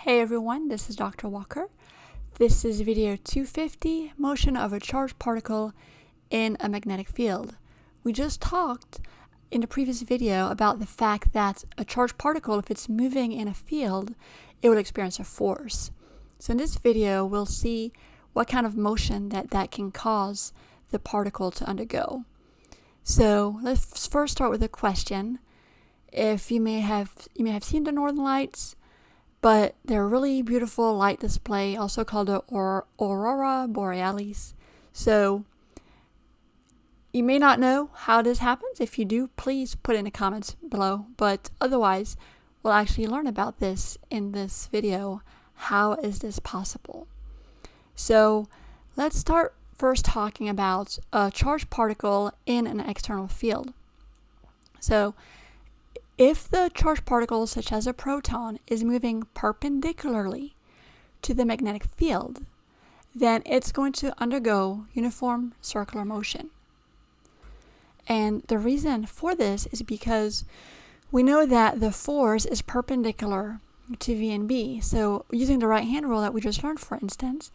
Hey everyone, this is Dr. Walker. This is video 250, motion of a charged particle in a magnetic field. We just talked in the previous video about the fact that a charged particle, if it's moving in a field, it will experience a force. So in this video, we'll see what kind of motion that can cause the particle to undergo. So let's first start with a question. If you may have seen the Northern Lights, but they're a really beautiful light display, also called the Aurora Borealis. So you may not know how this happens. If you do, please put it in the comments below. But otherwise, we'll actually learn about this in this video. How is this possible? So let's start first talking about a charged particle in an external field. So if the charged particle, such as a proton, is moving perpendicularly to the magnetic field, then it's going to undergo uniform circular motion. And the reason for this is because we know that the force is perpendicular to V and B. So using the right-hand rule that we just learned, for instance,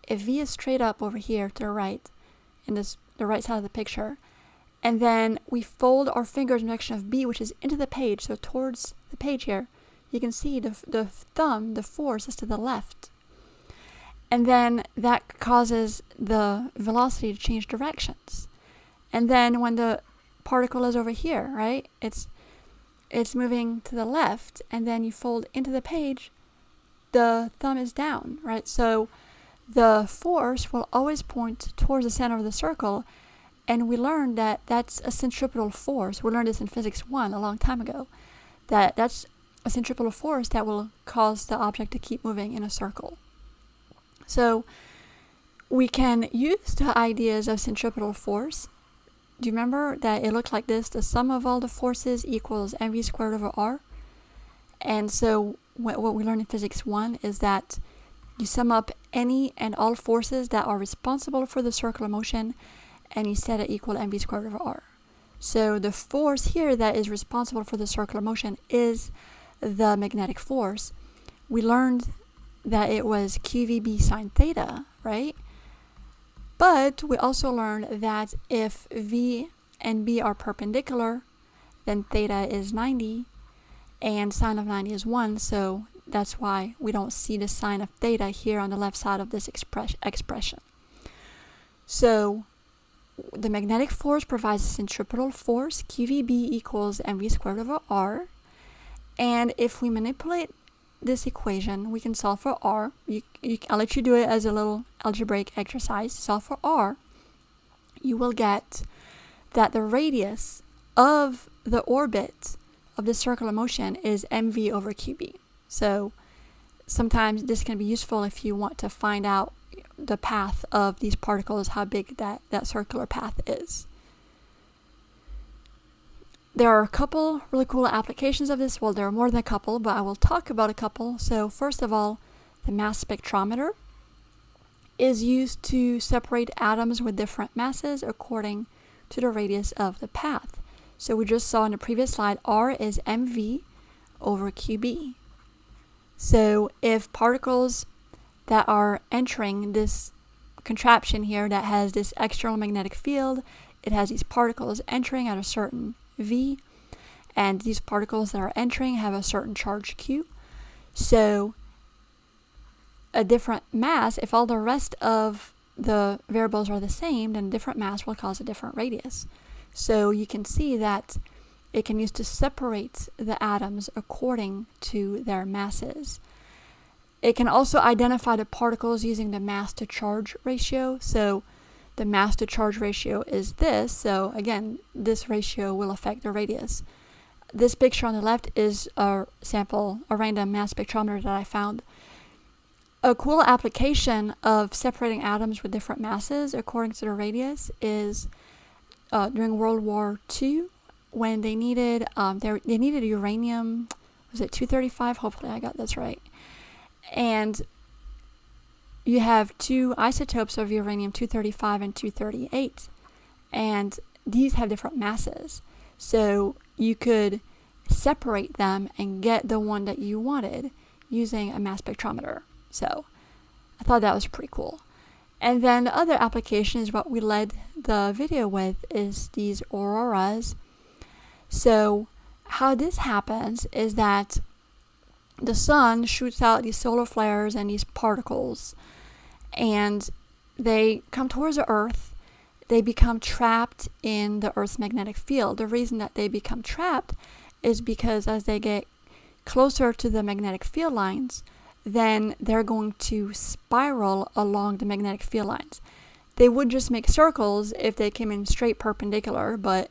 if V is straight up over here to the right, in the right side of the picture, and then we fold our fingers in the direction of B, which is into the page, so towards the page here, you can see the thumb, the force is to the left. And then that causes the velocity to change directions. And then when the particle is over here, right, it's moving to the left, and then you fold into the page, the thumb is down, right? So the force will always point towards the center of the circle. And we learned that that's a centripetal force. We learned this in Physics 1 a long time ago. That's a centripetal force that will cause the object to keep moving in a circle. So we can use the ideas of centripetal force. Do you remember that it looked like this? The sum of all the forces equals mv squared over r. And so what we learned in Physics 1 is that you sum up any and all forces that are responsible for the circular motion, and you set it equal to mv squared over r. So the force here that is responsible for the circular motion is the magnetic force. We learned that it was qvb sine theta, right? But we also learned that if v and b are perpendicular, then theta is 90, and sine of 90 is 1, so that's why we don't see the sine of theta here on the left side of this expression. So the magnetic force provides a centripetal force, qvb equals mv squared over r. And if we manipulate this equation, we can solve for r. I'll let you do it as a little algebraic exercise. Solve for r. You will get that the radius of the orbit of the circular motion is mv over qb. So sometimes this can be useful if you want to find out the path of these particles, how big that circular path is. There are a couple really cool applications of this. Well, there are more than a couple, but I will talk about a couple. So first of all, the mass spectrometer is used to separate atoms with different masses according to the radius of the path. So we just saw in the previous slide, R is mv over qb. So if particles that are entering this contraption here that has this external magnetic field, it has these particles entering at a certain v, and these particles that are entering have a certain charge q. So a different mass, if all the rest of the variables are the same, then different mass will cause a different radius. So you can see that it can use to separate the atoms according to their masses. It can also identify the particles using the mass to charge ratio. So the mass to charge ratio is this. So again, this ratio will affect the radius. This picture on the left is a random mass spectrometer that I found. A cool application of separating atoms with different masses according to the radius is during World War II, when they needed uranium, was it 235? Hopefully I got this right. And you have two isotopes of uranium, 235 and 238, and these have different masses. So you could separate them and get the one that you wanted using a mass spectrometer. So I thought that was pretty cool. And then the other application is what we led the video with, is these auroras. So how this happens is that the sun shoots out these solar flares and these particles, and they come towards the Earth. They become trapped in the Earth's magnetic field. The reason that they become trapped is because as they get closer to the magnetic field lines, then they're going to spiral along the magnetic field lines. They would just make circles if they came in straight perpendicular, but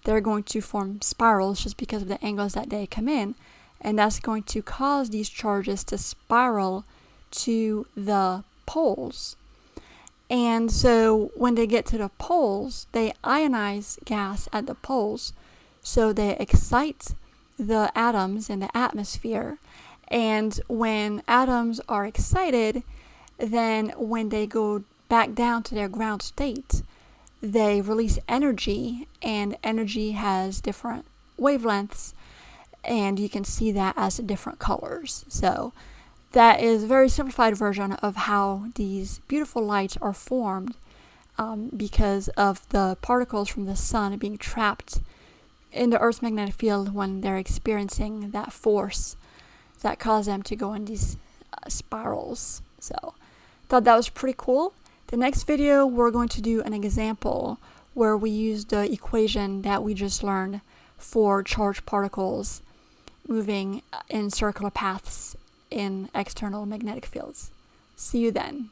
they're going to form spirals just because of the angles that they come in, and that's going to cause these charges to spiral to the poles. And so when they get to the poles, they ionize gas at the poles, so they excite the atoms in the atmosphere. And when atoms are excited, then when they go back down to their ground state, they release energy, and energy has different wavelengths, and you can see that as different colors. So that is a very simplified version of how these beautiful lights are formed because of the particles from the sun being trapped in the Earth's magnetic field when they're experiencing that force that cause them to go in these spirals. So I thought that was pretty cool. The next video, we're going to do an example where we use the equation that we just learned for charged particles moving in circular paths in external magnetic fields. See you then.